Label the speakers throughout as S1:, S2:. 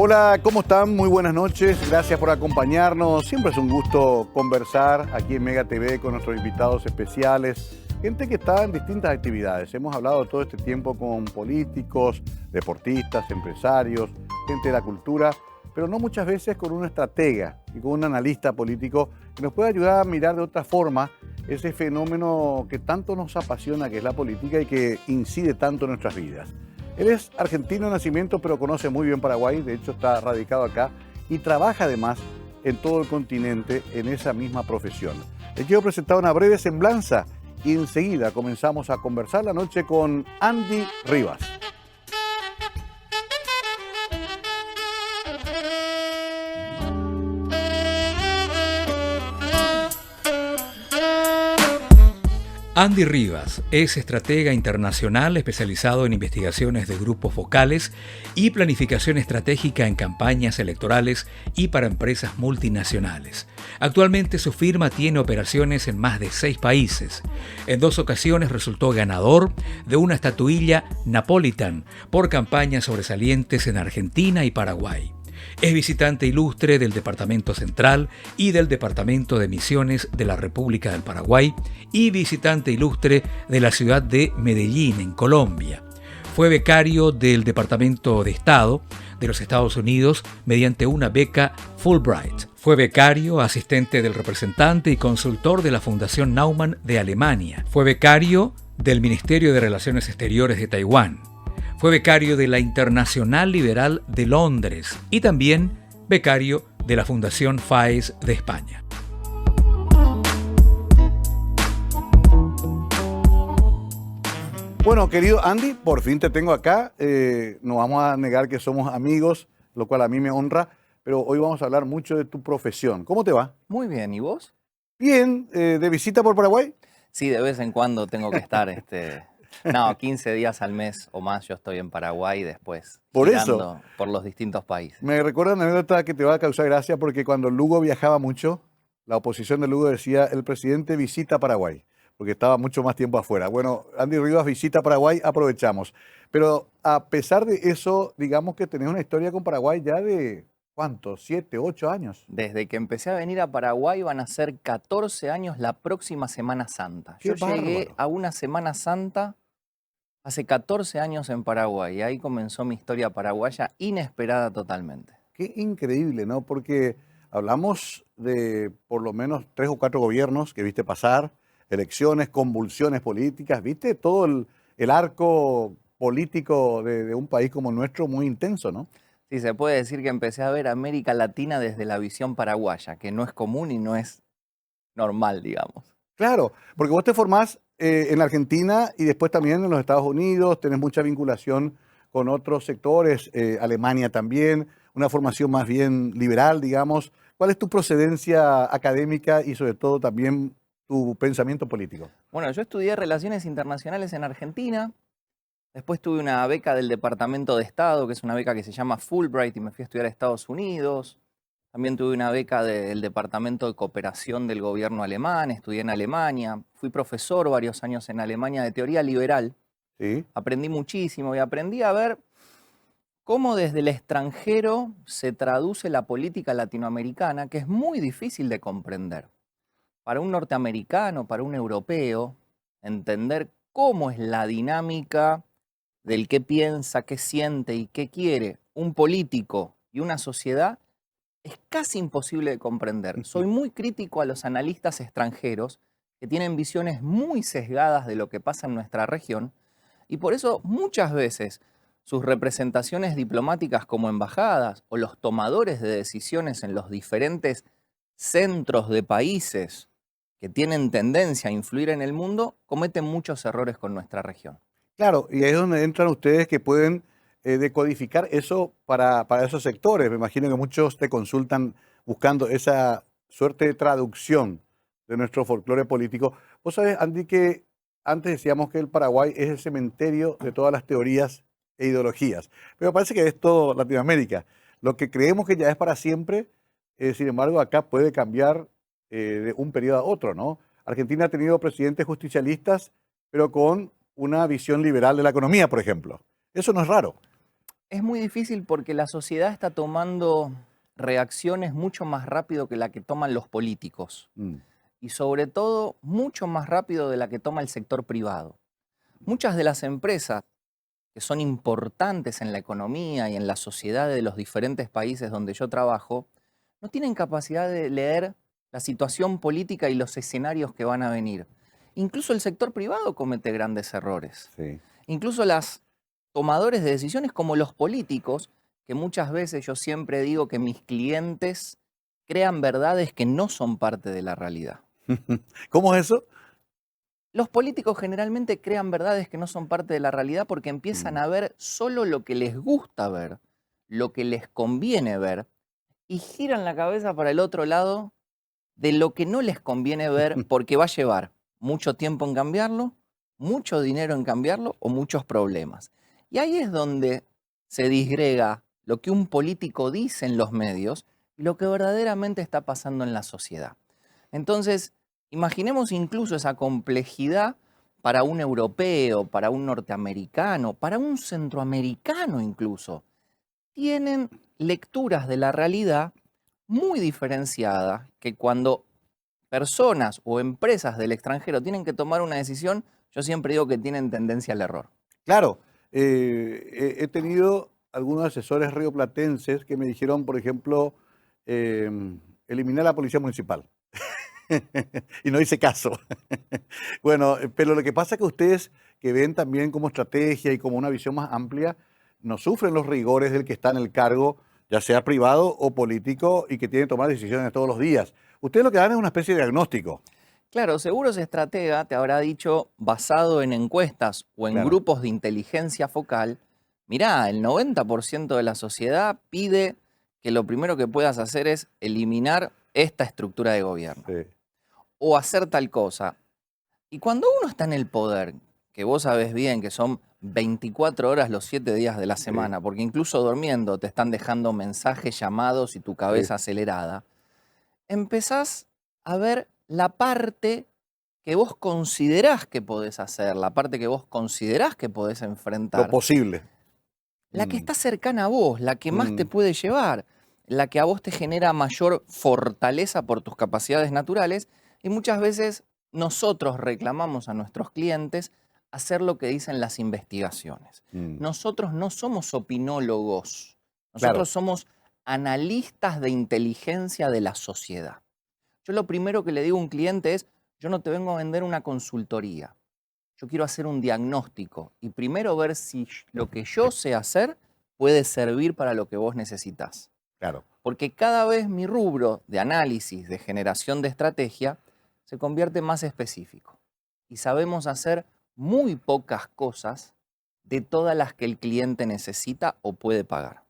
S1: Hola, ¿cómo están? Muy buenas noches. Gracias por acompañarnos. Siempre es un gusto conversar aquí en Mega TV con nuestros invitados especiales. Gente que está en distintas actividades. Hemos hablado todo este tiempo con políticos, deportistas, empresarios, gente de la cultura, pero no muchas veces con un estratega y con un analista político que nos pueda ayudar a mirar de otra forma ese fenómeno que tanto nos apasiona, que es la política y que incide tanto en nuestras vidas. Él es argentino de nacimiento, pero conoce muy bien Paraguay, de hecho está radicado acá y trabaja además en todo el continente en esa misma profesión. Les quiero presentar una breve semblanza y enseguida comenzamos a conversar la noche con Andy Rivas.
S2: Andy Rivas es estratega internacional especializado en investigaciones de grupos focales y planificación estratégica en campañas electorales y para empresas multinacionales. Actualmente su firma tiene operaciones en más de 6 países. En 2 ocasiones resultó ganador de una estatuilla Napolitan por campañas sobresalientes en Argentina y Paraguay. Es visitante ilustre del Departamento Central y del Departamento de Misiones de la República del Paraguay y visitante ilustre de la ciudad de Medellín, en Colombia. Fue becario del Departamento de Estado de los Estados Unidos mediante una beca Fulbright. Fue becario, asistente del representante y consultor de la Fundación Naumann de Alemania. Fue becario del Ministerio de Relaciones Exteriores de Taiwán. Fue becario de la Internacional Liberal de Londres y también becario de la Fundación FAES de España.
S1: Bueno, querido Andy, por fin te tengo acá. No vamos a negar que somos amigos, lo cual a mí me honra, pero hoy vamos a hablar mucho de tu profesión. ¿Cómo te va?
S3: Muy bien, ¿y vos?
S1: Bien, ¿de visita por Paraguay?
S3: Sí, de vez en cuando tengo que estar, 15 días al mes o más yo estoy en Paraguay después,
S1: Por
S3: girando
S1: eso.
S3: por los distintos países.
S1: Me recuerda una anécdota que te va a causar gracia porque cuando Lugo viajaba mucho, la oposición de Lugo decía el presidente visita Paraguay, porque estaba mucho más tiempo afuera. Bueno, Andy Rivas visita Paraguay, aprovechamos. Pero a pesar de eso, digamos que tenés una historia con Paraguay ya de, ¿cuántos? 7, 8 años.
S3: Desde que empecé a venir a Paraguay van a ser 14 años la próxima Semana Santa.
S1: ¡Qué
S3: Yo llegué
S1: bárbaro!
S3: a una Semana Santa hace 14 años en Paraguay y ahí comenzó mi historia paraguaya inesperada totalmente.
S1: Qué increíble, ¿no? Porque hablamos de por lo menos 3 o 4 gobiernos que viste pasar, elecciones, convulsiones políticas, viste todo el arco político de un país como el nuestro muy intenso, ¿no?
S3: Sí, se puede decir que empecé a ver América Latina desde la visión paraguaya, que no es común y no es normal, digamos.
S1: Claro, porque vos te formás en la Argentina y después también en los Estados Unidos, tenés mucha vinculación con otros sectores, Alemania también, una formación más bien liberal, digamos. ¿Cuál es tu procedencia académica y sobre todo también tu pensamiento político?
S3: Bueno, yo estudié Relaciones Internacionales en Argentina, después tuve una beca del Departamento de Estado, que es una beca que se llama Fulbright, y me fui a estudiar a Estados Unidos. También tuve una beca del Departamento de Cooperación del gobierno alemán, estudié en Alemania. Fui profesor varios años en Alemania de teoría liberal.
S1: Sí.
S3: Aprendí muchísimo y aprendí a ver cómo desde el extranjero se traduce la política latinoamericana, que es muy difícil de comprender. Para un norteamericano, para un europeo, entender cómo es la dinámica del qué piensa, qué siente y qué quiere un político y una sociedad es casi imposible de comprender. Soy muy crítico a los analistas extranjeros que tienen visiones muy sesgadas de lo que pasa en nuestra región y por eso muchas veces sus representaciones diplomáticas como embajadas o los tomadores de decisiones en los diferentes centros de países que tienen tendencia a influir en el mundo cometen muchos errores con nuestra región.
S1: Claro, y ahí es donde entran ustedes que pueden decodificar eso para esos sectores. Me imagino que muchos te consultan buscando esa suerte de traducción de nuestro folclore político. Vos sabés, Andy, que antes decíamos que el Paraguay es el cementerio de todas las teorías e ideologías, pero parece que es todo Latinoamérica. Lo que creemos que ya es para siempre, sin embargo, acá puede cambiar de un periodo a otro, ¿no? Argentina ha tenido presidentes justicialistas, pero con una visión liberal de la economía, por ejemplo. Eso no es raro.
S3: Es muy difícil porque la sociedad está tomando reacciones mucho más rápido que la que toman los políticos
S1: Mm,
S3: y sobre todo mucho más rápido de la que toma el sector privado. Muchas de las empresas que son importantes en la economía y en la sociedad de los diferentes países donde yo trabajo, no tienen capacidad de leer la situación política y los escenarios que van a venir. Incluso el sector privado comete grandes errores.
S1: sí.
S3: Incluso las tomadores de decisiones como los políticos, que muchas veces yo siempre digo que mis clientes crean verdades que no son parte de la realidad.
S1: ¿Cómo es eso?
S3: Los políticos generalmente crean verdades que no son parte de la realidad porque empiezan
S1: Mm.
S3: a ver solo lo que les gusta ver, lo que les conviene ver, y giran la cabeza para el otro lado de lo que no les conviene ver porque va a llevar mucho tiempo en cambiarlo, mucho dinero en cambiarlo o muchos problemas. Y ahí es donde se disgrega lo que un político dice en los medios y lo que verdaderamente está pasando en la sociedad. Entonces, imaginemos incluso esa complejidad para un europeo, para un norteamericano, para un centroamericano incluso. Tienen lecturas de la realidad muy diferenciadas que cuando personas o empresas del extranjero tienen que tomar una decisión, yo siempre digo que tienen tendencia al error.
S1: Claro, he tenido algunos asesores rioplatenses que me dijeron, por ejemplo, eliminar la policía municipal. Y no hice caso. Bueno, pero lo que pasa es que ustedes que ven también como estrategia y como una visión más amplia, no sufren los rigores del que está en el cargo, ya sea privado o político, y que tiene que tomar decisiones todos los días. Ustedes lo que dan es una especie de diagnóstico.
S3: Claro, Seguros Estratega te habrá dicho, basado en encuestas o en
S1: Claro,
S3: grupos de inteligencia focal, mirá, el 90% de la sociedad pide que lo primero que puedas hacer es eliminar esta estructura de gobierno
S1: sí,
S3: o hacer tal cosa. Y cuando uno está en el poder, que vos sabés bien que son 24 horas los 7 días de la
S1: sí,
S3: semana, porque incluso durmiendo te están dejando mensajes, llamados y tu
S1: sí.
S3: cabeza acelerada, empezás a ver la parte que vos considerás que podés hacer, la parte que vos considerás que podés
S1: Lo
S3: enfrentar,
S1: posible.
S3: la que
S1: Mm,
S3: está cercana a vos, la que más te
S1: mm,
S3: puede llevar, la que a vos te genera mayor fortaleza por tus capacidades naturales, y muchas veces nosotros reclamamos a nuestros clientes hacer lo que dicen las investigaciones.
S1: mm.
S3: Nosotros no somos opinólogos,
S1: Claro,
S3: nosotros somos analistas de inteligencia de la sociedad. Yo lo primero que le digo a un cliente es, yo no te vengo a vender una consultoría, yo quiero hacer un diagnóstico y primero ver si lo que yo sé hacer puede servir para lo que vos necesitas.
S1: claro.
S3: Porque cada vez mi rubro de análisis, de generación de estrategia, se convierte más específico. Y sabemos hacer muy pocas cosas de todas las que el cliente necesita o puede pagar.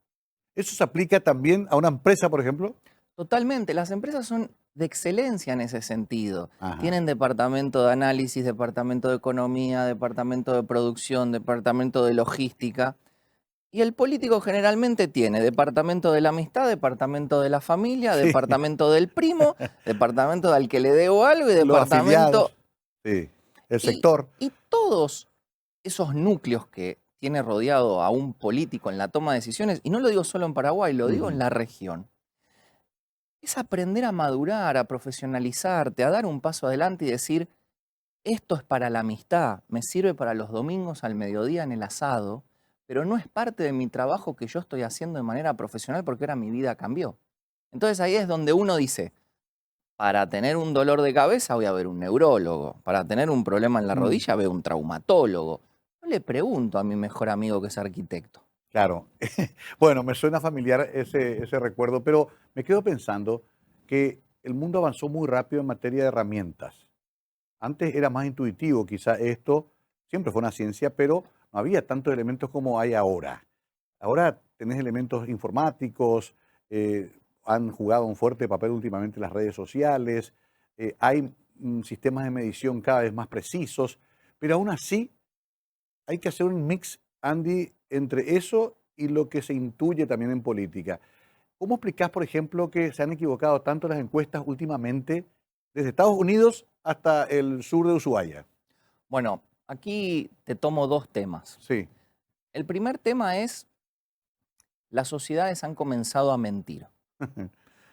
S1: ¿Eso se aplica también a una empresa, por ejemplo?
S3: Totalmente, las empresas son de excelencia en ese sentido.
S1: Ajá.
S3: Tienen departamento de análisis, departamento de economía, departamento de producción, departamento de logística. Y el político generalmente tiene departamento de la amistad, departamento de la familia,
S1: Sí,
S3: departamento del primo, departamento del que le debo algo y
S1: los
S3: departamento...
S1: afiliados, sí, el
S3: Y,
S1: sector.
S3: y todos esos núcleos que tiene rodeado a un político en la toma de decisiones, y no lo digo solo en Paraguay, lo digo en
S1: Ujú.
S3: la región, es aprender a madurar, a profesionalizarte, a dar un paso adelante y decir, esto es para la amistad, me sirve para los domingos al mediodía en el asado, pero no es parte de mi trabajo que yo estoy haciendo de manera profesional porque ahora mi vida cambió. Entonces ahí es donde uno dice, para tener un dolor de cabeza voy a ver un neurólogo, para tener un problema en la
S1: Mm,
S3: rodilla veo un traumatólogo. No le pregunto a mi mejor amigo que es arquitecto.
S1: claro. Bueno, me suena familiar ese recuerdo, pero me quedo pensando que el mundo avanzó muy rápido en materia de herramientas. Antes era más intuitivo, quizá esto siempre fue una ciencia, pero no había tantos elementos como hay ahora. Ahora tenés elementos informáticos, eh, han jugado un fuerte papel últimamente las redes sociales, hay sistemas de medición cada vez más precisos, pero aún así hay que hacer un mix, Andy, entre eso y lo que se intuye también en política. ¿Cómo explicás, por ejemplo, que se han equivocado tanto las encuestas últimamente desde Estados Unidos hasta el sur de Ushuaia?
S3: Bueno, aquí te tomo dos temas.
S1: Sí,
S3: El primer tema es las sociedades han comenzado a mentir.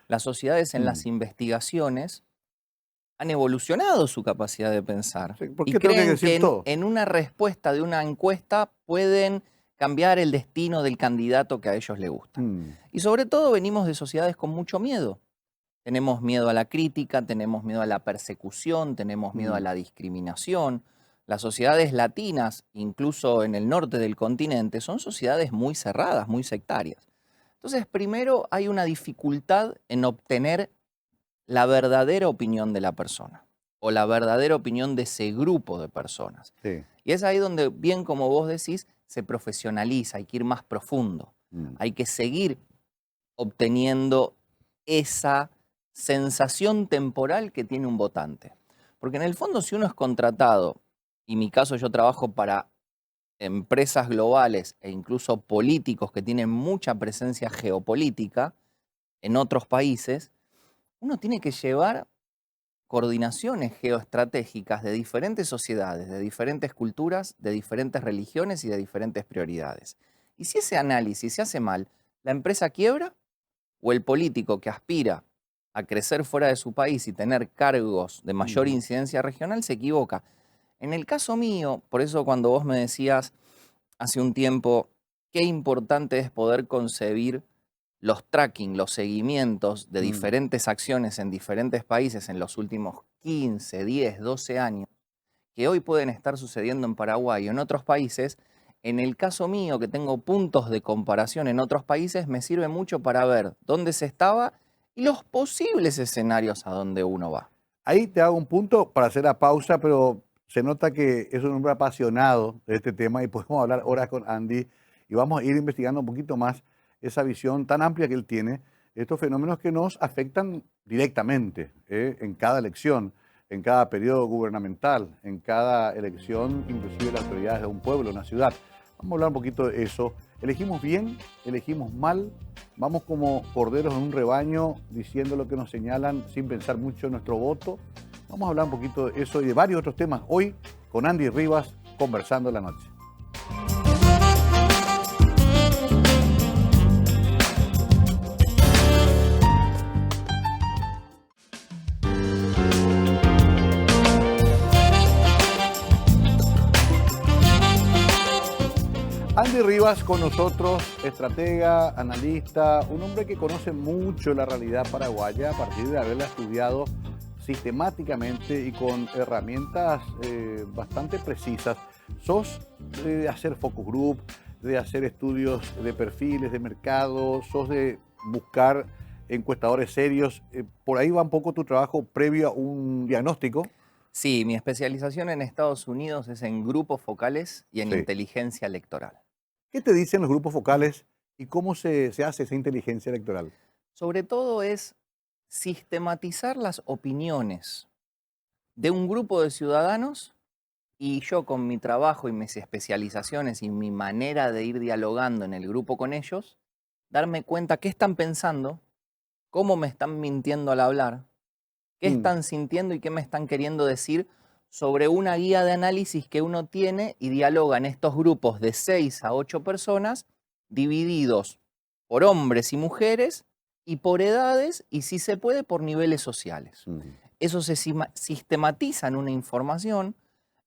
S3: Las sociedades en las investigaciones han evolucionado su capacidad de pensar
S1: Sí, ¿por
S3: y
S1: qué tengo que
S3: creen
S1: decir
S3: que
S1: todo?
S3: en una respuesta de una encuesta pueden cambiar el destino del candidato que a ellos les gusta. Y sobre todo venimos de sociedades con mucho miedo. Tenemos miedo a la crítica, tenemos miedo a la persecución, tenemos miedo a la discriminación. Las sociedades latinas, incluso en el norte del continente, son sociedades muy cerradas, muy sectarias. Entonces, primero hay una dificultad en obtener la verdadera opinión de la persona o la verdadera opinión de ese grupo de personas.
S1: Sí.
S3: Y es ahí donde, bien como vos decís, se profesionaliza, hay que ir más profundo. Hay que seguir obteniendo esa sensación temporal que tiene un votante. Porque en el fondo, si uno es contratado, y en mi caso yo trabajo para empresas globales e incluso políticos que tienen mucha presencia geopolítica en otros países, uno tiene que llevar coordinaciones geoestratégicas de diferentes sociedades, de diferentes culturas, de diferentes religiones y de diferentes prioridades. Y si ese análisis se hace mal, ¿la empresa quiebra o el político que aspira a crecer fuera de su país y tener cargos de mayor incidencia regional se equivoca? En el caso mío, por eso cuando vos me decías hace un tiempo qué importante es poder concebir los tracking, los seguimientos de diferentes acciones en diferentes países en los últimos 15, 10, 12 años, que hoy pueden estar sucediendo en Paraguay o en otros países, en el caso mío, que tengo puntos de comparación en otros países, me sirve mucho para ver dónde se estaba y los posibles escenarios a donde uno va.
S1: Ahí te hago un punto para hacer la pausa, pero se nota que es un hombre apasionado de este tema y podemos hablar horas con Andy y vamos a ir investigando un poquito más esa visión tan amplia que él tiene, estos fenómenos que nos afectan directamente en cada elección, en cada periodo gubernamental, en cada elección, inclusive las autoridades de un pueblo, una ciudad. Vamos a hablar un poquito de eso. ¿Elegimos bien? ¿Elegimos mal? ¿Vamos como corderos en un rebaño diciendo lo que nos señalan sin pensar mucho en nuestro voto? Vamos a hablar un poquito de eso y de varios otros temas hoy con Andy Rivas, conversando en la noche. Andy Rivas con nosotros, estratega, analista, un hombre que conoce mucho la realidad paraguaya a partir de haberla estudiado sistemáticamente y con herramientas bastante precisas. ¿Sos de hacer focus group, de hacer estudios de perfiles de mercado, sos de buscar encuestadores serios? ¿Por ahí va un poco tu trabajo previo a un diagnóstico?
S3: Sí, mi especialización en Estados Unidos es en grupos focales y en
S1: Sí.
S3: inteligencia electoral.
S1: ¿Qué te dicen los grupos focales y cómo se hace esa inteligencia electoral?
S3: Sobre todo es sistematizar las opiniones de un grupo de ciudadanos y yo con mi trabajo y mis especializaciones y mi manera de ir dialogando en el grupo con ellos, darme cuenta qué están pensando, cómo me están mintiendo al hablar, qué están sintiendo y qué me están queriendo decir sobre una guía de análisis que uno tiene y dialoga en estos grupos de 6 a 8 personas divididos por hombres y mujeres y por edades y, si se puede, por niveles sociales. Eso se sistematiza en una información,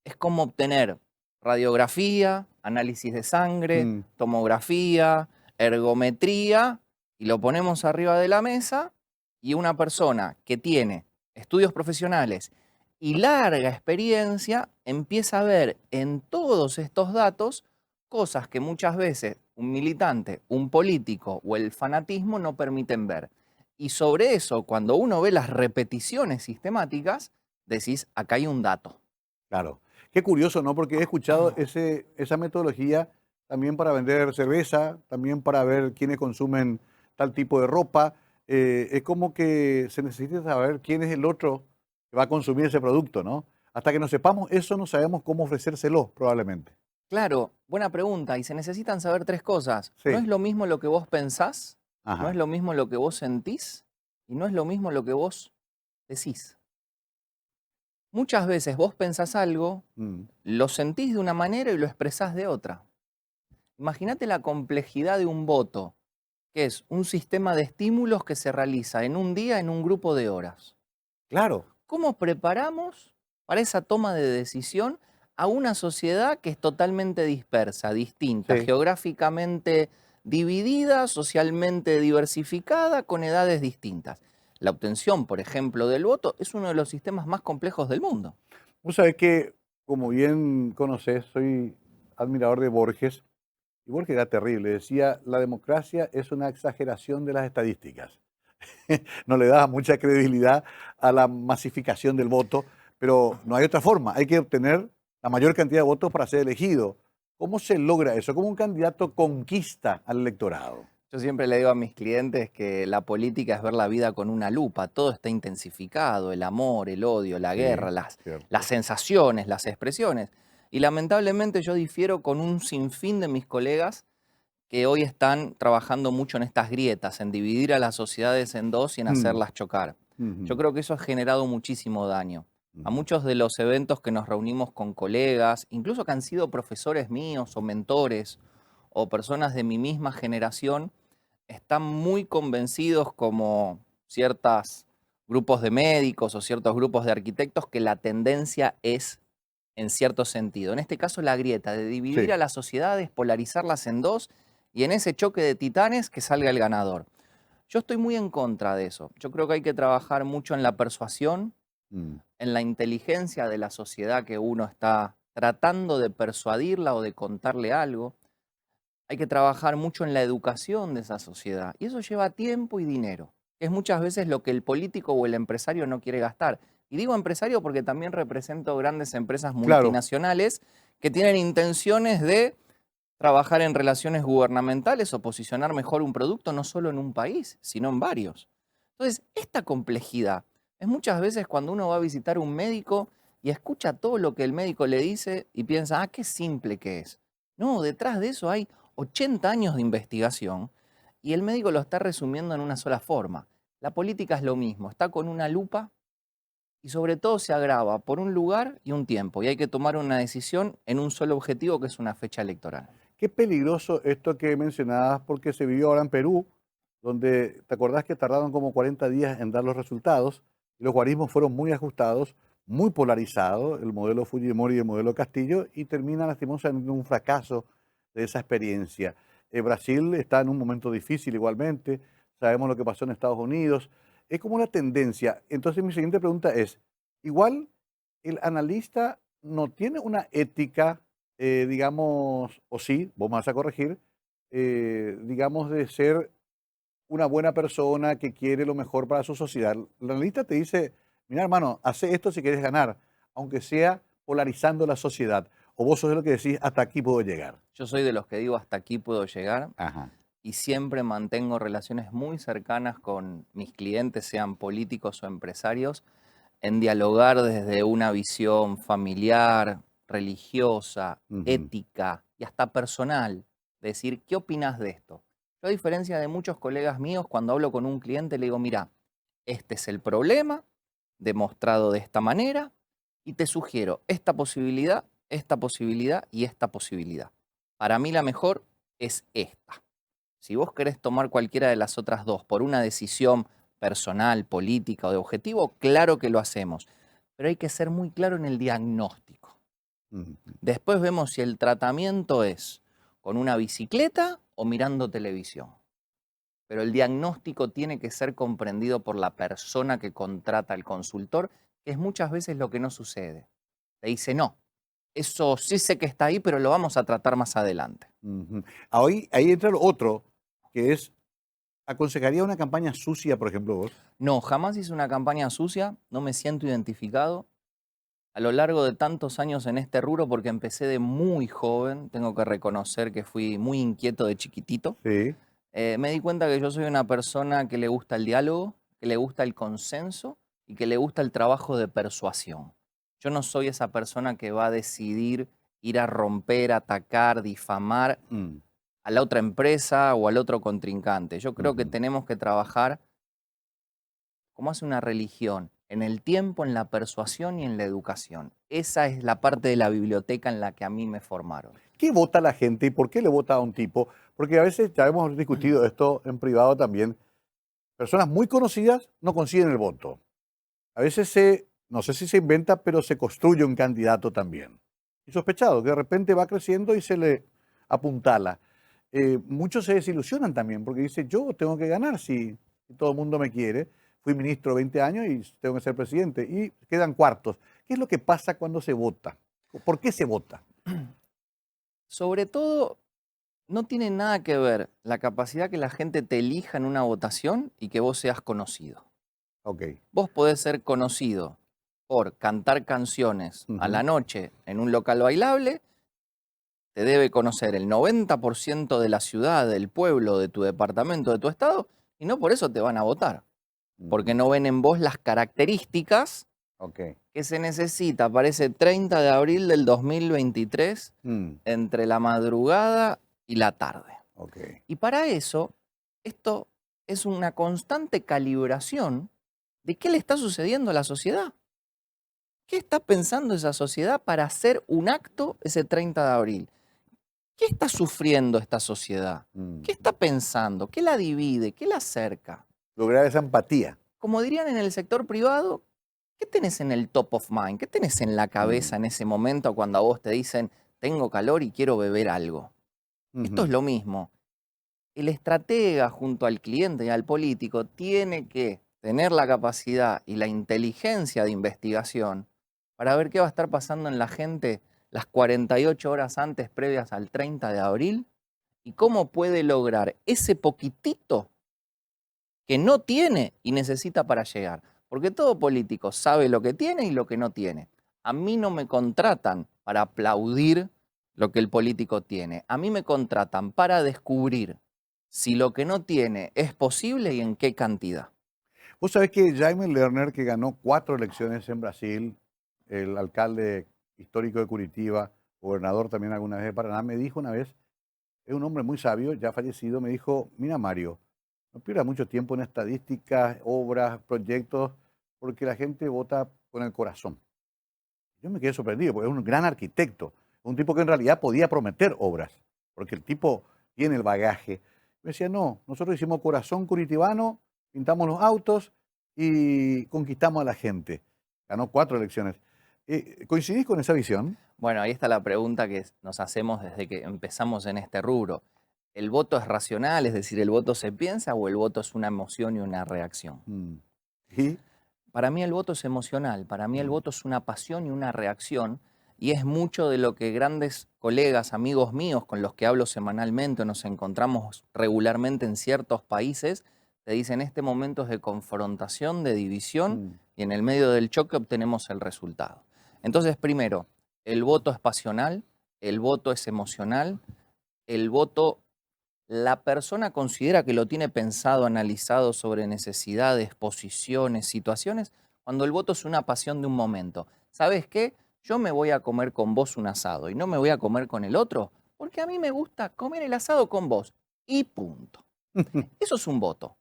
S3: es como obtener radiografía, análisis de sangre, tomografía, ergometría, y lo ponemos arriba de la mesa y una persona que tiene estudios profesionales y larga experiencia empieza a ver en todos estos datos cosas que muchas veces un militante, un político o el fanatismo no permiten ver. Y sobre eso, cuando uno ve las repeticiones sistemáticas, decís, acá hay un dato.
S1: Claro. Qué curioso, ¿no? Porque he escuchado esa metodología también para vender cerveza, también para ver quiénes consumen tal tipo de ropa. Es como que se necesita saber quién es el otro que va a consumir ese producto, ¿no? Hasta que no sepamos eso, no sabemos cómo ofrecérselo, probablemente.
S3: Claro, buena pregunta. Y se necesitan saber 3 cosas.
S1: Sí.
S3: No es lo mismo lo que vos pensás, no
S1: Ajá.
S3: es lo mismo lo que vos sentís y no es lo mismo lo que vos decís. Muchas veces vos pensás algo, lo sentís de una manera y lo expresás de otra. Imagínate la complejidad de un voto que es un sistema de estímulos que se realiza en un día en un grupo de horas.
S1: Claro.
S3: ¿Cómo preparamos para esa toma de decisión a una sociedad que es totalmente dispersa, distinta,
S1: Sí.
S3: geográficamente dividida, socialmente diversificada, con edades distintas? La obtención, por ejemplo, del voto es uno de los sistemas más complejos del mundo.
S1: Vos sabés que, como bien conocés, soy admirador de Borges, y Borges era terrible, decía, la democracia es una exageración de las estadísticas. No le daba mucha credibilidad a la masificación del voto, pero no hay otra forma, hay que obtener la mayor cantidad de votos para ser elegido. ¿Cómo se logra eso? ¿Cómo un candidato conquista al electorado?
S3: Yo siempre le digo a mis clientes que la política es ver la vida con una lupa, todo está intensificado, el amor, el odio, la
S1: Sí,
S3: guerra, las
S1: cierto.
S3: sensaciones, las expresiones. Y lamentablemente yo difiero con un sinfín de mis colegas que hoy están trabajando mucho en estas grietas, en dividir a las sociedades en dos y en
S1: Mm,
S3: hacerlas chocar. Yo
S1: ujú,
S3: creo que eso ha generado muchísimo daño. A
S1: ujú.
S3: muchos de los eventos que nos reunimos con colegas, incluso que han sido profesores míos o mentores o personas de mi misma generación, están muy convencidos como ciertos grupos de médicos o ciertos grupos de arquitectos que la tendencia es en cierto sentido. En este caso, la grieta de dividir
S1: Sí.
S3: a las sociedades, polarizarlas en dos y en ese choque de titanes que salga el ganador. Yo estoy muy en contra de eso. Yo creo que hay que trabajar mucho en la persuasión,
S1: Mm,
S3: en la inteligencia de la sociedad que uno está tratando de persuadirla o de contarle algo. Hay que trabajar mucho en la educación de esa sociedad. Y eso lleva tiempo y dinero, que es muchas veces lo que el político o el empresario no quiere gastar. Y digo empresario porque también represento grandes empresas
S1: claro.
S3: multinacionales que tienen intenciones de trabajar en relaciones gubernamentales o posicionar mejor un producto no solo en un país, sino en varios. Entonces, esta complejidad es muchas veces cuando uno va a visitar un médico y escucha todo lo que el médico le dice y piensa, qué simple que es. No, detrás de eso hay 80 años de investigación y el médico lo está resumiendo en una sola forma. La política es lo mismo, está con una lupa y sobre todo se agrava por un lugar y un tiempo y hay que tomar una decisión en un solo objetivo que es una fecha electoral.
S1: Qué peligroso esto que mencionabas porque se vivió ahora en Perú, donde te acordás que tardaron como 40 días en dar los resultados y los guarismos fueron muy ajustados, muy polarizados, el modelo Fujimori y el modelo Castillo, y termina lastimosamente en un fracaso de esa experiencia. Brasil está en un momento difícil igualmente, sabemos lo que pasó en Estados Unidos, es como una tendencia. Entonces mi siguiente pregunta es, igual el analista no tiene una ética, digamos, o sí, vos me vas a corregir, digamos, de ser una buena persona que quiere lo mejor para su sociedad. El analista te dice, mira hermano, hace esto si quieres ganar, aunque sea polarizando la sociedad. O vos sos de lo que decís, hasta aquí puedo llegar.
S3: Yo soy de los que digo hasta aquí puedo llegar
S1: Ajá.
S3: y siempre mantengo relaciones muy cercanas con mis clientes, sean políticos o empresarios, en dialogar desde una visión familiar, religiosa,
S1: Ujú,
S3: ética y hasta personal. Decir, ¿qué opinas de esto? Yo, a diferencia de muchos colegas míos, cuando hablo con un cliente le digo, mira, este es el problema, demostrado de esta manera, y te sugiero esta posibilidad y esta posibilidad. Para mí la mejor es esta. Si vos querés tomar cualquiera de las otras dos por una decisión personal, política o de objetivo, claro que lo hacemos. Pero hay que ser muy claro en el diagnóstico.
S1: ujú.
S3: Después vemos si el tratamiento es con una bicicleta o mirando televisión. Pero el diagnóstico tiene que ser comprendido por la persona que contrata al consultor, que es muchas veces lo que no sucede. Te dice, no, eso sí sé que está ahí, pero lo vamos a tratar más adelante.
S1: Ujú. Ahí entra lo otro, que es, ¿aconsejaría una campaña sucia, por ejemplo, vos?
S3: No, jamás hice una campaña sucia, no me siento identificado. A lo largo de tantos años en este rubro, porque empecé de muy joven, tengo que reconocer que fui muy inquieto de chiquitito,
S1: Sí.
S3: me di cuenta que yo soy una persona que le gusta el diálogo, que le gusta el consenso y que le gusta el trabajo de persuasión. Yo no soy esa persona que va a decidir ir a romper, atacar, difamar
S1: Mm,
S3: a la otra empresa o al otro contrincante. Yo creo que
S1: ujú.
S3: tenemos que trabajar como hace una religión, en el tiempo, en la persuasión y en la educación. Esa es la parte de la biblioteca en la que a mí me formaron.
S1: ¿Qué vota la gente y por qué le vota a un tipo? Porque a veces, ya hemos discutido esto en privado también, personas muy conocidas no consiguen el voto. A veces no sé si se inventa, pero se construye un candidato también. Y sospechado, que de repente va creciendo y se le apuntala. Muchos se desilusionan también porque dicen, yo tengo que ganar si todo el mundo me quiere. Fui ministro 20 años y tengo que ser presidente. Y quedan cuartos. ¿Qué es lo que pasa cuando se vota? ¿Por qué se vota?
S3: Sobre todo, no tiene nada que ver la capacidad que la gente te elija en una votación y que vos seas conocido.
S1: Ok.
S3: Vos podés ser conocido por cantar canciones a la noche en un local bailable, te debe conocer el 90% de la ciudad, del pueblo, de tu departamento, de tu estado, y no por eso te van a votar, porque no ven en vos las características
S1: Ok.
S3: que se necesita para ese 30 de abril del 2023 entre la madrugada y la tarde.
S1: Ok.
S3: Y para eso, esto es una constante calibración de qué le está sucediendo a la sociedad. ¿Qué está pensando esa sociedad para hacer un acto ese 30 de abril? ¿Qué está sufriendo esta sociedad? ¿Qué está pensando? ¿Qué la divide? ¿Qué la acerca?
S1: Lograr esa empatía.
S3: Como dirían en el sector privado, ¿qué tenés en el top of mind? ¿Qué tenés en la cabeza en ese momento cuando a vos te dicen, tengo calor y quiero beber algo? Esto es lo mismo. El estratega junto al cliente y al político tiene que tener la capacidad y la inteligencia de investigación para ver qué va a estar pasando en la gente las 48 horas antes previas al 30 de abril y cómo puede lograr ese poquitito que no tiene y necesita para llegar. Porque todo político sabe lo que tiene y lo que no tiene. A mí no me contratan para aplaudir lo que el político tiene. A mí me contratan para descubrir si lo que no tiene es posible y en qué cantidad.
S1: Vos sabés que Jaime Lerner, que ganó 4 elecciones en Brasil, el alcalde histórico de Curitiba, gobernador también alguna vez de Paraná, me dijo una vez, es un hombre muy sabio, ya fallecido, me dijo, mira Mario, no pierdas mucho tiempo en estadísticas, obras, proyectos, porque la gente vota con el corazón. Yo me quedé sorprendido, porque es un gran arquitecto, un tipo que en realidad podía prometer obras, porque el tipo tiene el bagaje. Me decía, no, nosotros hicimos corazón curitibano, pintamos los autos y conquistamos a la gente. Ganó 4 elecciones. ¿Coincidís con esa visión?
S3: Bueno, ahí está la pregunta que nos hacemos desde que empezamos en este rubro. ¿El voto es racional, es decir, el voto se piensa o el voto es una emoción y una reacción?
S1: ¿Y?
S3: Para mí el voto es emocional, para mí el voto es una pasión y una reacción, y es mucho de lo que grandes colegas, amigos míos con los que hablo semanalmente o nos encontramos regularmente en ciertos países, te dicen este momento es de confrontación, de división, y en el medio del choque obtenemos el resultado. Entonces, primero, el voto es pasional, el voto es emocional, el voto, la persona considera que lo tiene pensado, analizado sobre necesidades, posiciones, situaciones, cuando el voto es una pasión de un momento. ¿Sabes qué? Yo me voy a comer con vos un asado y no me voy a comer con el otro, porque a mí me gusta comer el asado con vos. Y punto. Eso es un voto.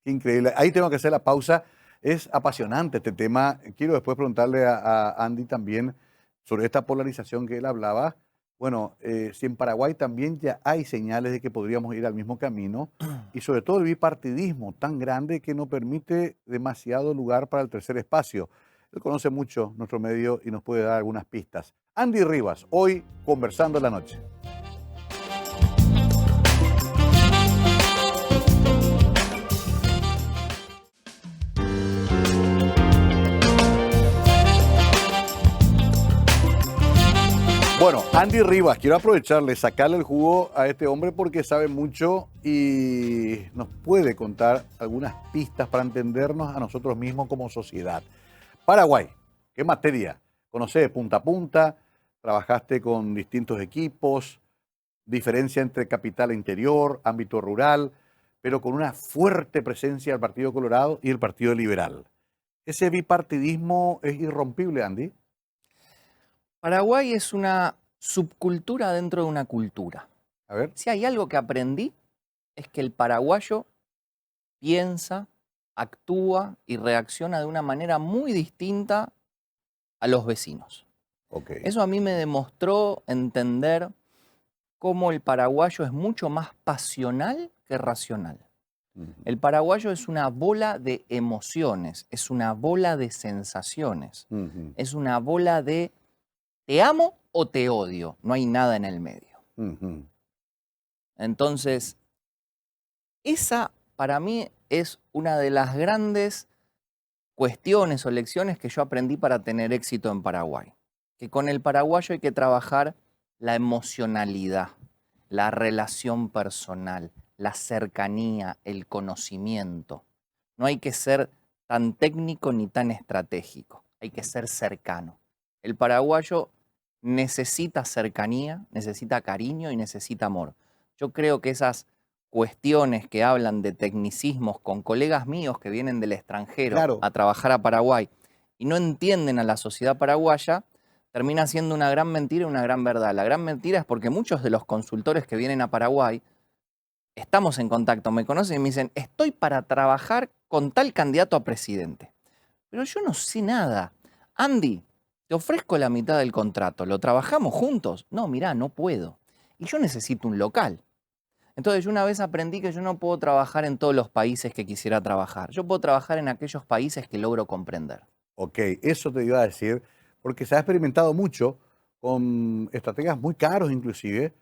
S1: Qué increíble. Ahí tengo que hacer la pausa. Es apasionante este tema. Quiero después preguntarle a Andy también sobre esta polarización que él hablaba. Bueno, si en Paraguay también ya hay señales de que podríamos ir al mismo camino y sobre todo el bipartidismo tan grande que no permite demasiado lugar para el tercer espacio. Él conoce mucho nuestro medio y nos puede dar algunas pistas. Andy Rivas, hoy conversando en la noche. Bueno, Andy Rivas, quiero aprovecharle, sacarle el jugo a este hombre porque sabe mucho y nos puede contar algunas pistas para entendernos a nosotros mismos como sociedad. Paraguay, ¿qué materia? Conocés de punta a punta, trabajaste con distintos equipos, diferencia entre capital e interior, ámbito rural, pero con una fuerte presencia del Partido Colorado y el Partido Liberal. ¿Ese bipartidismo es irrompible, Andy?
S3: Paraguay es una subcultura dentro de una cultura.
S1: A ver.
S3: Si hay algo que aprendí, es que el paraguayo piensa, actúa y reacciona de una manera muy distinta a los vecinos.
S1: Ok.
S3: Eso a mí me demostró entender cómo el paraguayo es mucho más pasional que racional.
S1: Ujú.
S3: El paraguayo es una bola de emociones, es una bola de sensaciones,
S1: Ujú.
S3: es una bola de te amo o te odio, no hay nada en el medio.
S1: Ujú.
S3: Entonces, esa para mí es una de las grandes cuestiones o lecciones que yo aprendí para tener éxito en Paraguay. Que con el paraguayo hay que trabajar la emocionalidad, la relación personal, la cercanía, el conocimiento. No hay que ser tan técnico ni tan estratégico, hay que ser cercano. El paraguayo necesita cercanía, necesita cariño y necesita amor. Yo creo que esas cuestiones que hablan de tecnicismos con colegas míos que vienen del extranjero
S1: Claro.
S3: a trabajar a Paraguay y no entienden a la sociedad paraguaya, termina siendo una gran mentira y una gran verdad. La gran mentira es porque muchos de los consultores que vienen a Paraguay, estamos en contacto, me conocen y me dicen, estoy para trabajar con tal candidato a presidente. Pero yo no sé nada. Andy, te ofrezco la mitad del contrato, ¿lo trabajamos juntos? No, mirá, no puedo. Y yo necesito un local. Entonces yo una vez aprendí que yo no puedo trabajar en todos los países que quisiera trabajar. Yo puedo trabajar en aquellos países que logro comprender.
S1: Ok, eso te iba a decir, porque se ha experimentado mucho con estrategas muy caros inclusive,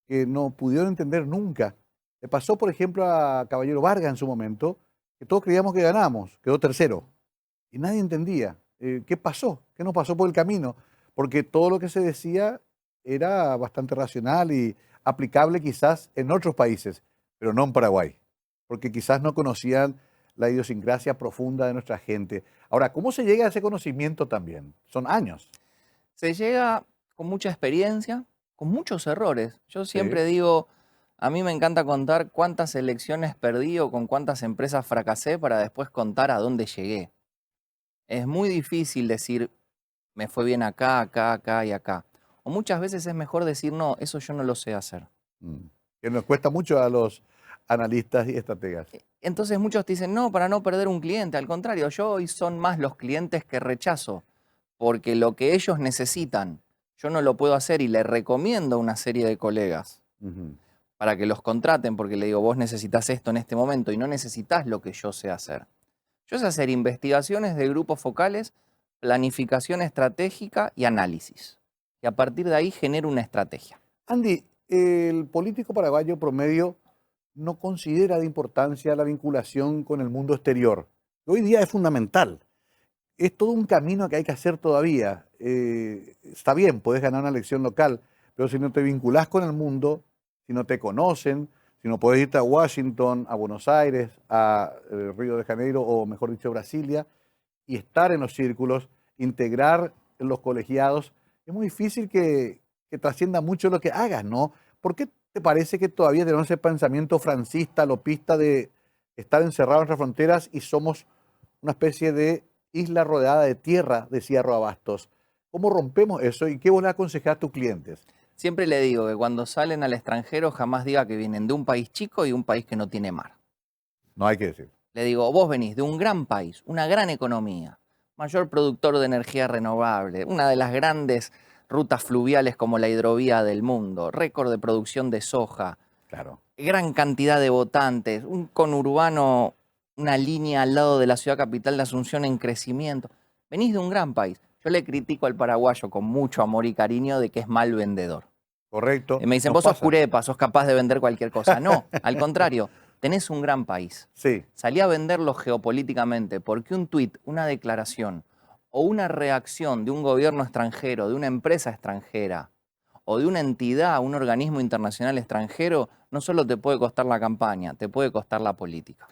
S1: que no pudieron entender nunca. Le pasó, por ejemplo, a Caballero Vargas en su momento, que todos creíamos que ganamos, quedó tercero, y nadie entendía qué pasó, qué nos pasó por el camino, porque todo lo que se decía era bastante racional y aplicable quizás en otros países, pero no en Paraguay, porque quizás no conocían la idiosincrasia profunda de nuestra gente. Ahora, ¿cómo se llega a ese conocimiento también? Son años.
S3: Se llega con mucha experiencia, con muchos errores. Yo
S1: Sí.
S3: siempre digo, a mí me encanta contar cuántas elecciones perdí o con cuántas empresas fracasé para después contar a dónde llegué. Es muy difícil decir, me fue bien acá, acá, acá y acá. O muchas veces es mejor decir, no, eso yo no lo sé hacer.
S1: Mm. Que nos cuesta mucho a los analistas y estrategas.
S3: Entonces muchos te dicen, no, para no perder un cliente. Al contrario, yo hoy son más los clientes que rechazo, porque lo que ellos necesitan, yo no lo puedo hacer y le recomiendo a una serie de colegas
S1: Ujú.
S3: para que los contraten, porque le digo, vos necesitas esto en este momento y no necesitas lo que yo sé hacer. Yo sé hacer investigaciones de grupos focales, planificación estratégica y análisis. Y a partir de ahí genero una estrategia.
S1: Andy, el político paraguayo promedio no considera de importancia la vinculación con el mundo exterior. Hoy día es fundamental. Es todo un camino que hay que hacer todavía. Está bien, puedes ganar una elección local, pero si no te vinculás con el mundo, si no te conocen, si no puedes irte a Washington, a Buenos Aires, a Río de Janeiro o mejor dicho Brasilia, y estar en los círculos, integrar en los colegiados, es muy difícil que trascienda mucho lo que hagas, ¿no? ¿Por qué te parece que todavía tenemos ese pensamiento francista, lopista de estar encerrados en nuestras fronteras y somos una especie de isla rodeada de tierra, decía Roa Bastos? ¿Cómo rompemos eso y qué vos le aconsejás a tus clientes?
S3: Siempre le digo que cuando salen al extranjero jamás diga que vienen de un país chico y un país que no tiene mar.
S1: No hay que decir.
S3: Le digo, vos venís de un gran país, una gran economía, mayor productor de energía renovable, una de las grandes rutas fluviales como la hidrovía del mundo, récord de producción de soja,
S1: Claro.
S3: gran cantidad de votantes, un conurbano, una línea al lado de la ciudad capital de Asunción en crecimiento. Venís de un gran país. Yo le critico al paraguayo con mucho amor y cariño de que es mal vendedor.
S1: Correcto.
S3: Me dicen,
S1: Nos
S3: vos sos
S1: pasa.
S3: curepa, sos capaz de vender cualquier cosa. No, al contrario, tenés un gran país.
S1: Sí.
S3: Salí a venderlo geopolíticamente porque un tuit, una declaración o una reacción de un gobierno extranjero, de una empresa extranjera o de una entidad, un organismo internacional extranjero, no solo te puede costar la campaña, te puede costar la política.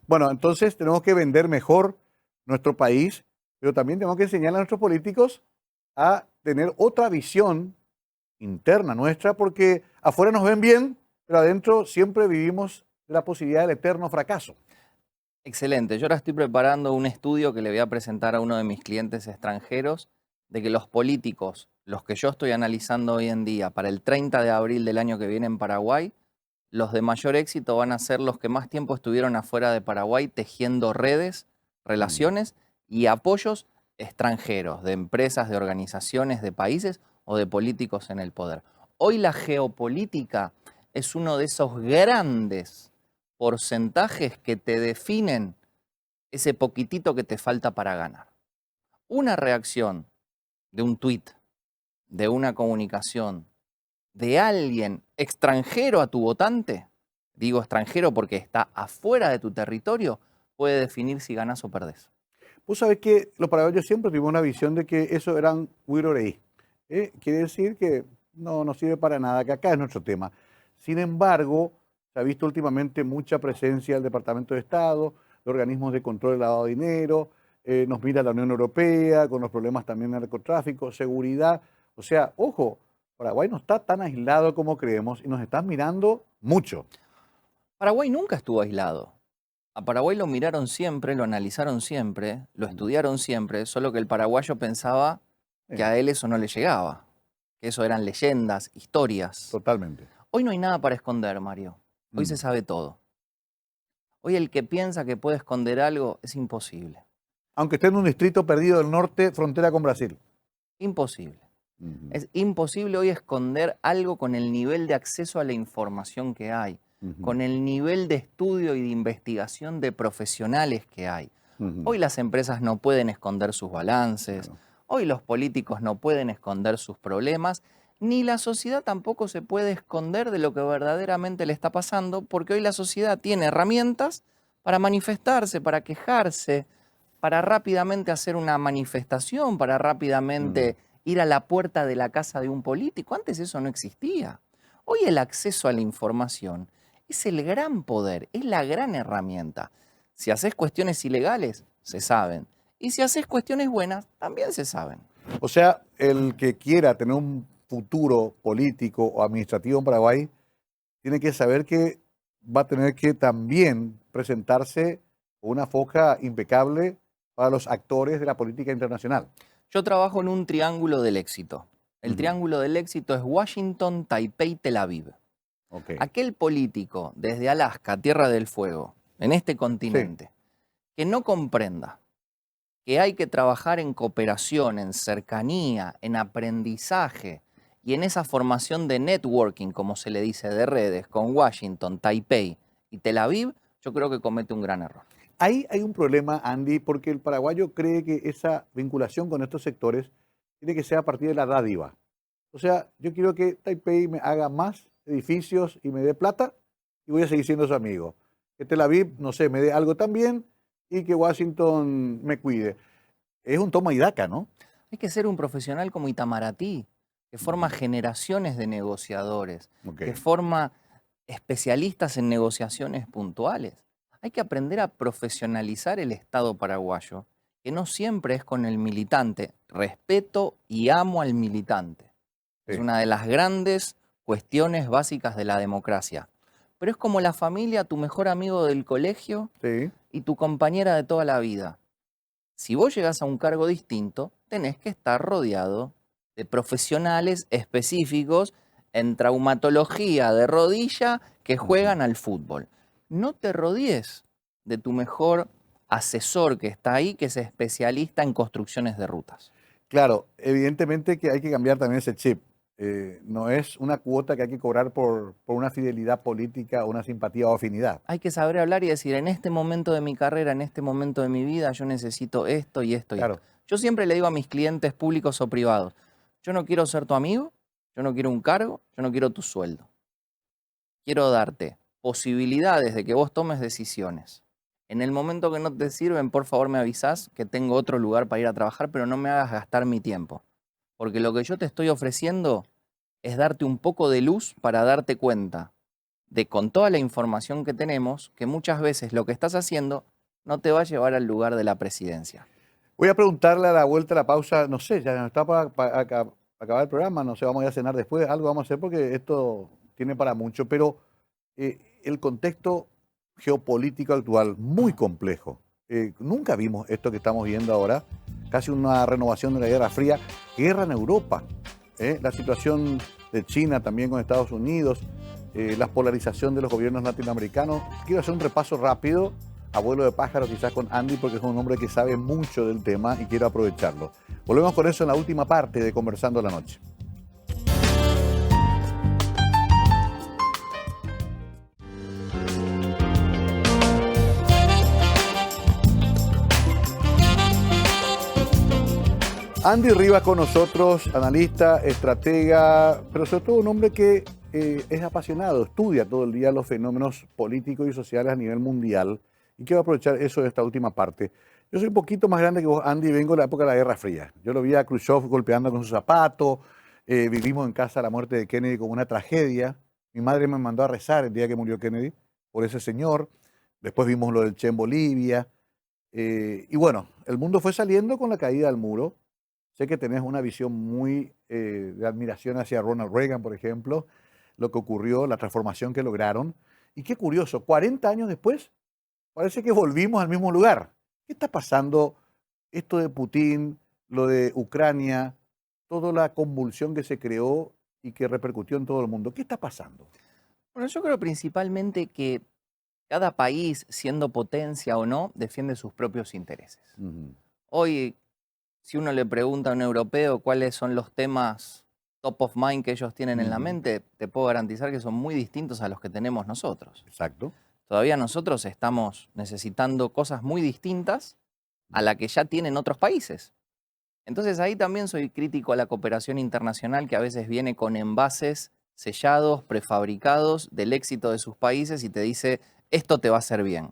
S1: Bueno, entonces tenemos que vender mejor nuestro país, pero también tenemos que enseñar a nuestros políticos a tener otra visión interna nuestra, porque afuera nos ven bien, pero adentro siempre vivimos de la posibilidad del eterno fracaso.
S3: Excelente. Yo ahora estoy preparando un estudio que le voy a presentar a uno de mis clientes extranjeros de que los políticos, los que yo estoy analizando hoy en día, para el 30 de abril del año que viene en Paraguay, los de mayor éxito van a ser los que más tiempo estuvieron afuera de Paraguay tejiendo redes, relaciones y apoyos extranjeros, de empresas, de organizaciones, de países o de políticos en el poder. Hoy la geopolítica es uno de esos grandes porcentajes que te definen ese poquitito que te falta para ganar. Una reacción de un tuit, de una comunicación, de alguien extranjero a tu votante, digo extranjero porque está afuera de tu territorio, puede definir si ganás o perdés.
S1: Vos sabés que los paraguayos siempre tuvimos una visión de que eso eran huiroreí. Quiere decir que no sirve para nada, que acá es nuestro tema. Sin embargo, se ha visto últimamente mucha presencia del Departamento de Estado, de organismos de control del lavado de dinero, nos mira la Unión Europea con los problemas también de narcotráfico, seguridad. O sea, ojo, Paraguay no está tan aislado como creemos y nos están mirando mucho.
S3: Paraguay nunca estuvo aislado. A Paraguay lo miraron siempre, lo analizaron siempre, lo estudiaron siempre, solo que el paraguayo pensaba que a él eso no le llegaba, que eso eran leyendas, historias.
S1: Totalmente.
S3: Hoy no hay nada para esconder, Mario. Hoy se sabe todo. Hoy el que piensa que puede esconder algo es imposible.
S1: Aunque esté en un distrito perdido del norte, frontera con Brasil.
S3: Imposible. Es imposible hoy esconder algo con el nivel de acceso a la información que hay, con el nivel de estudio y de investigación de profesionales que hay. Hoy las empresas no pueden esconder sus balances, hoy los políticos no pueden esconder sus problemas, ni la sociedad tampoco se puede esconder de lo que verdaderamente le está pasando, porque hoy la sociedad tiene herramientas para manifestarse, para quejarse, para rápidamente hacer una manifestación, para rápidamente ir a la puerta de la casa de un político. Antes eso no existía. Hoy el acceso a la información es el gran poder, es la gran herramienta. Si haces cuestiones ilegales, se saben. Y si haces cuestiones buenas, también se saben.
S1: O sea, el que quiera tener un futuro político o administrativo en Paraguay, tiene que saber que va a tener que también presentarse una foja impecable para los actores de la política internacional.
S3: Yo trabajo en un triángulo del éxito. El triángulo del éxito es Washington, Taipei, Tel Aviv. Aquel político desde Alaska, Tierra del Fuego, en este continente, que no comprenda que hay que trabajar en cooperación, en cercanía, en aprendizaje y en esa formación de networking, como se le dice, de redes, con Washington, Taipei y Tel Aviv, yo creo que comete un gran error.
S1: Ahí hay un problema, Andy, porque el paraguayo cree que esa vinculación con estos sectores tiene que ser a partir de la dádiva. O sea, yo quiero que Taipei me haga más edificios y me dé plata y voy a seguir siendo su amigo. Que Tel Aviv, no sé, me dé algo también y que Washington me cuide. Es un toma y daca, ¿no?
S3: Hay que ser un profesional como Itamaraty, que forma generaciones de negociadores, que forma especialistas en negociaciones puntuales. Hay que aprender a profesionalizar el Estado paraguayo, que no siempre es con el militante. Respeto y amo al militante. Es una de las grandes cuestiones básicas de la democracia. Pero es como la familia, tu mejor amigo del colegio y tu compañera de toda la vida. Si vos llegás a un cargo distinto, tenés que estar rodeado de profesionales específicos en traumatología de rodilla que juegan al fútbol. No te rodees de tu mejor asesor que está ahí, que es especialista en construcciones de rutas.
S1: Claro, evidentemente que hay que cambiar también ese chip. No es una cuota que hay que cobrar por una fidelidad política o una simpatía o afinidad.
S3: Hay que saber hablar y decir, en este momento de mi carrera, en este momento de mi vida, yo necesito esto y esto y esto. Yo siempre le digo a mis clientes públicos o privados, yo no quiero ser tu amigo, yo no quiero un cargo, yo no quiero tu sueldo. Quiero darte posibilidades de que vos tomes decisiones. En el momento que no te sirven, por favor me avisás que tengo otro lugar para ir a trabajar, pero no me hagas gastar mi tiempo. Porque lo que yo te estoy ofreciendo es darte un poco de luz para darte cuenta de, con toda la información que tenemos, que muchas veces lo que estás haciendo no te va a llevar al lugar de la presidencia.
S1: Voy a preguntarle a la vuelta a la pausa, no sé, ya está para acabar el programa, no sé, vamos a ir a cenar después, algo vamos a hacer porque esto tiene para mucho, pero el contexto geopolítico actual, muy complejo. Nunca vimos esto que estamos viendo ahora, casi una renovación de la Guerra Fría, guerra en Europa, la situación de China también con Estados Unidos, la polarización de los gobiernos latinoamericanos. Quiero hacer un repaso rápido, a vuelo de pájaro quizás con Andy, porque es un hombre que sabe mucho del tema y quiero aprovecharlo. Volvemos con eso en la última parte de Conversando la Noche. Andy Rivas con nosotros, analista, estratega, pero sobre todo un hombre que es apasionado, estudia todo el día los fenómenos políticos y sociales a nivel mundial. Y quiero aprovechar eso de esta última parte. Yo soy un poquito más grande que vos, Andy, vengo de la época de la Guerra Fría. Yo lo vi a Khrushchev golpeando con su zapato, vivimos en casa la muerte de Kennedy como una tragedia. Mi madre me mandó a rezar el día que murió Kennedy por ese señor. Después vimos lo del Che en Bolivia. Y bueno, el mundo fue saliendo con la caída del muro. Sé que tenés una visión muy de admiración hacia Ronald Reagan, por ejemplo, lo que ocurrió, la transformación que lograron. Y qué curioso, 40 años después, parece que volvimos al mismo lugar. ¿Qué está pasando? Esto de Putin, lo de Ucrania, toda la convulsión que se creó y que repercutió en todo el mundo. ¿Qué está pasando?
S3: Bueno, yo creo principalmente que cada país, siendo potencia o no, defiende sus propios intereses. Hoy, si uno le pregunta a un europeo cuáles son los temas top of mind que ellos tienen en la mente, te puedo garantizar que son muy distintos a los que tenemos nosotros.
S1: Exacto.
S3: Todavía nosotros estamos necesitando cosas muy distintas a la que ya tienen otros países. Entonces ahí también soy crítico a la cooperación internacional que a veces viene con envases sellados, prefabricados del éxito de sus países y te dice, esto te va a hacer bien.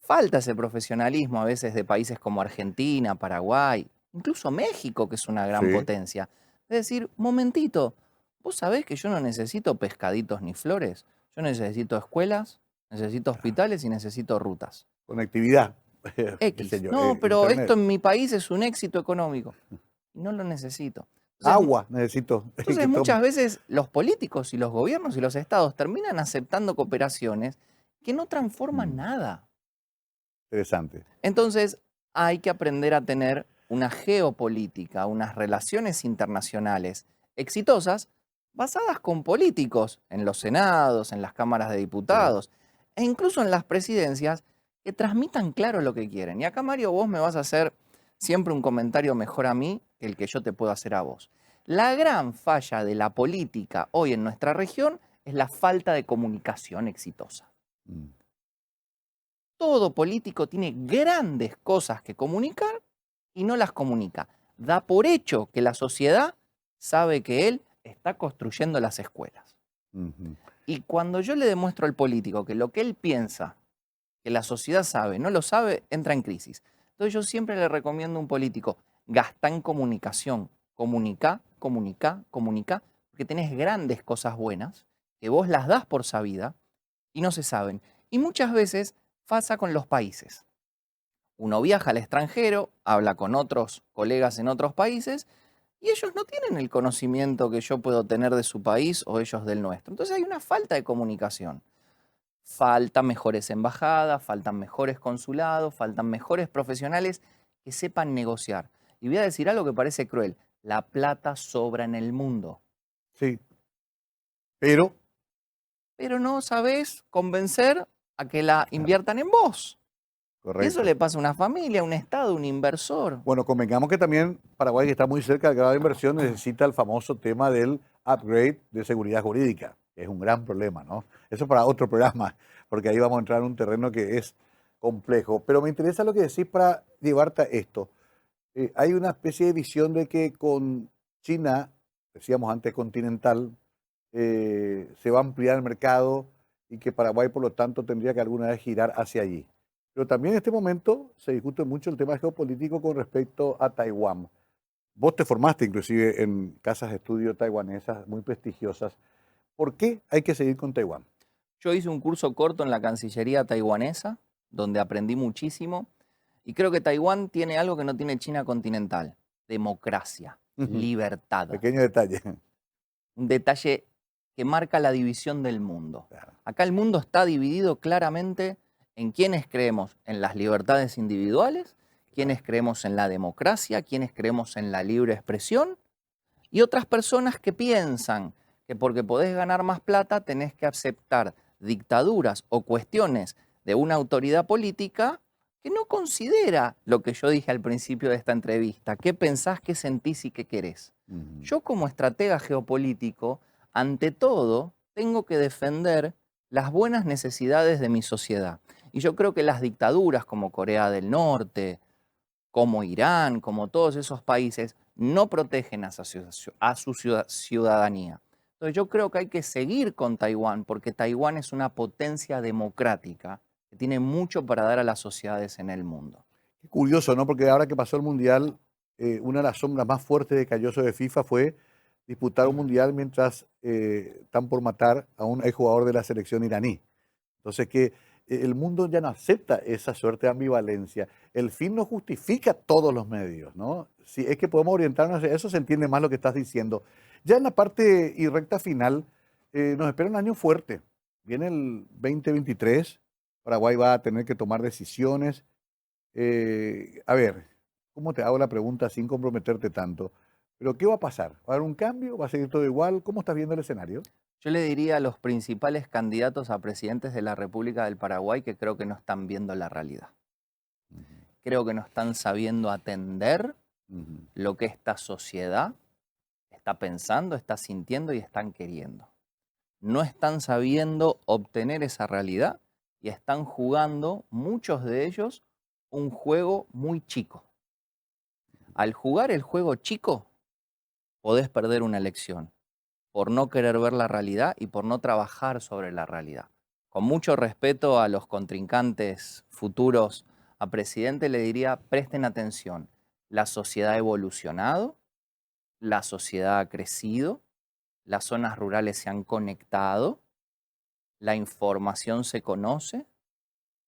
S3: Falta ese profesionalismo a veces de países como Argentina, Paraguay, incluso México, que es una gran potencia. Es decir, momentito, vos sabés que yo no necesito pescaditos ni flores, yo necesito escuelas, necesito hospitales y necesito rutas.
S1: Conectividad.
S3: X. No, pero
S1: Internet.
S3: esto en mi país es un éxito económico. Y no lo necesito. Entonces,
S1: Agua necesito.
S3: Entonces muchas veces los políticos y los gobiernos y los estados terminan aceptando cooperaciones que no transforman nada.
S1: Interesante.
S3: Entonces hay que aprender a tener una geopolítica, unas relaciones internacionales exitosas basadas con políticos en los senados, en las cámaras de diputados e incluso en las presidencias que transmitan claro lo que quieren. Y acá, Mario, vos me vas a hacer siempre un comentario mejor a mí que el que yo te puedo hacer a vos. La gran falla de la política hoy en nuestra región es la falta de comunicación exitosa. Todo político tiene grandes cosas que comunicar y no las comunica. Da por hecho que la sociedad sabe que él está construyendo las escuelas. Y cuando yo le demuestro al político que lo que él piensa, que la sociedad sabe, no lo sabe, entra en crisis. Entonces yo siempre le recomiendo a un político, gastá en comunicación, comunicá, porque tenés grandes cosas buenas, que vos las das por sabida y no se saben. Y muchas veces pasa con los países. Uno viaja al extranjero, habla con otros colegas en otros países y ellos no tienen el conocimiento que yo puedo tener de su país o ellos del nuestro. Entonces hay una falta de comunicación. Faltan mejores embajadas, faltan mejores consulados, faltan mejores profesionales que sepan negociar. Y voy a decir algo que parece cruel. La plata sobra en el mundo.
S1: Sí. Pero
S3: no sabés convencer a que la inviertan en vos.
S1: correcto.
S3: Eso le pasa a una familia, a un estado, a un inversor.
S1: Bueno, convengamos que también Paraguay, que está muy cerca del grado de inversión, necesita el famoso tema del upgrade de seguridad jurídica, que es un gran problema, ¿no? Eso para otro programa, porque ahí vamos a entrar en un terreno que es complejo. Pero me interesa lo que decís para llevarte a esto. Hay una especie de visión de que con China, decíamos antes continental, se va a ampliar el mercado y que Paraguay, por lo tanto, tendría que alguna vez girar hacia allí. Pero también en este momento se discute mucho el tema geopolítico con respecto a Taiwán. Vos te formaste inclusive en casas de estudio taiwanesas muy prestigiosas. ¿Por qué hay que seguir con Taiwán?
S3: Yo hice un curso corto en la Cancillería taiwanesa, donde aprendí muchísimo, y creo que Taiwán tiene algo que no tiene China continental: democracia, libertad.
S1: Pequeño detalle.
S3: Un detalle que marca la división del mundo.
S1: Claro.
S3: Acá el mundo está dividido claramente en quienes creemos en las libertades individuales, quienes creemos en la democracia, quienes creemos en la libre expresión, y otras personas que piensan que porque podés ganar más plata tenés que aceptar dictaduras o cuestiones de una autoridad política que no considera lo que yo dije al principio de esta entrevista, qué pensás, qué sentís y qué querés. Yo como estratega geopolítico, ante todo, tengo que defender las buenas necesidades de mi sociedad. Y yo creo que las dictaduras como Corea del Norte, como Irán, como todos esos países, no protegen a su ciudadanía. Entonces yo creo que hay que seguir con Taiwán, porque Taiwán es una potencia democrática que tiene mucho para dar a las sociedades en el mundo.
S1: Qué curioso, ¿no? Porque ahora que pasó el Mundial, una de las sombras más fuertes de Calloso de FIFA fue disputar un Mundial mientras están por matar a un exjugador de la selección iraní. Entonces que el mundo ya no acepta esa suerte de ambivalencia. El fin no justifica todos los medios, ¿no? Si es que podemos orientarnos hacia eso, se entiende más lo que estás diciendo. Ya en la parte y recta final, nos espera un año fuerte. Viene el 2023, Paraguay va a tener que tomar decisiones. A ver, ¿cómo te hago la pregunta sin comprometerte tanto? Pero ¿qué va a pasar? ¿Va a haber un cambio? ¿Va a seguir todo igual? ¿Cómo estás viendo el escenario?
S3: Yo le diría a los principales candidatos a presidentes de la República del Paraguay que creo que no están viendo la realidad. Creo que no están sabiendo atender lo que esta sociedad está pensando, está sintiendo y están queriendo. No están sabiendo obtener esa realidad y están jugando, muchos de ellos, un juego muy chico. Al jugar el juego chico, podés perder una elección por no querer ver la realidad y por no trabajar sobre la realidad. Con mucho respeto a los contrincantes futuros a presidente, le diría, presten atención. La sociedad ha evolucionado, la sociedad ha crecido, las zonas rurales se han conectado, la información se conoce,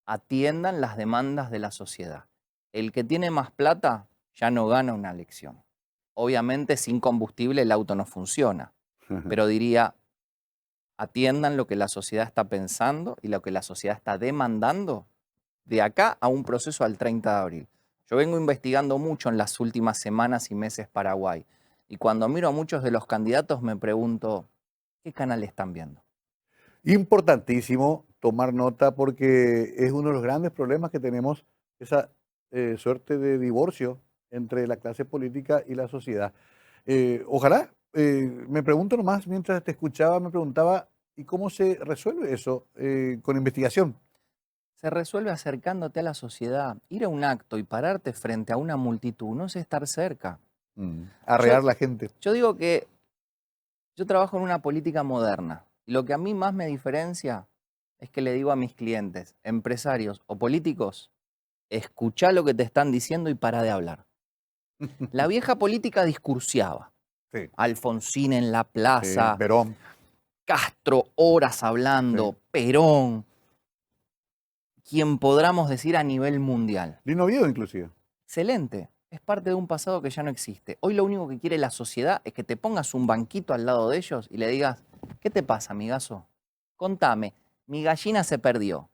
S3: atiendan las demandas de la sociedad. El que tiene más plata ya no gana una elección. Obviamente sin combustible el auto no funciona, pero diría, atiendan lo que la sociedad está pensando y lo que la sociedad está demandando de acá a un proceso al 30 de abril. Yo vengo investigando mucho en las últimas semanas y meses Paraguay, y cuando miro a muchos de los candidatos me pregunto, ¿qué canal están viendo?
S1: Importantísimo tomar nota porque es uno de los grandes problemas que tenemos, esa suerte de divorcio entre la clase política y la sociedad. Ojalá, me pregunto nomás, mientras te escuchaba, me preguntaba, ¿y cómo se resuelve eso con investigación?
S3: Se resuelve acercándote a la sociedad. Ir a un acto y pararte frente a una multitud no es estar cerca.
S1: Arrear la gente.
S3: Yo digo que yo trabajo en una política moderna. Y lo que a mí más me diferencia es que le digo a mis clientes, empresarios o políticos, escuchá lo que te están diciendo y para de hablar. La vieja política discursiaba.
S1: Sí.
S3: Alfonsín en la plaza,
S1: Sí, Perón.
S3: Castro horas hablando,
S1: Sí.
S3: Perón, quien podamos decir a nivel mundial.
S1: Lino Oviedo inclusive.
S3: Excelente, es parte de un pasado que ya no existe. Hoy lo único que quiere la sociedad es que te pongas un banquito al lado de ellos y le digas, ¿qué te pasa, amigazo? Contame, mi gallina se perdió.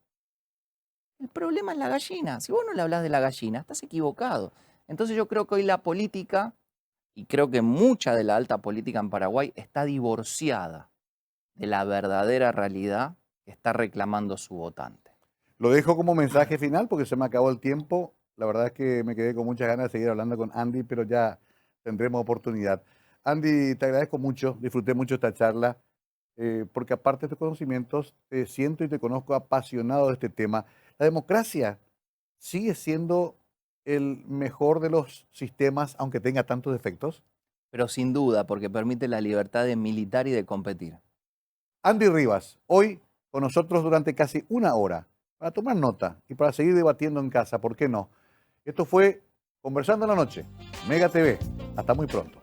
S3: El problema es la gallina. Si vos no le hablas de la gallina, estás equivocado. Entonces yo creo que hoy la política, y creo que mucha de la alta política en Paraguay, está divorciada de la verdadera realidad que está reclamando su votante.
S1: Lo dejo como mensaje final porque se me acabó el tiempo. La verdad es que me quedé con muchas ganas de seguir hablando con Andy, pero ya tendremos oportunidad. Andy, te agradezco mucho, disfruté mucho esta charla, porque aparte de tus conocimientos, te siento y te conozco apasionado de este tema. La democracia sigue siendo el mejor de los sistemas, aunque tenga tantos defectos.
S3: Pero sin duda, porque permite la libertad de militar y de competir.
S1: Andy Rivas, hoy con nosotros durante casi una hora, para tomar nota y para seguir debatiendo en casa, ¿por qué no? Esto fue Conversando en la Noche, Mega TV. Hasta muy pronto.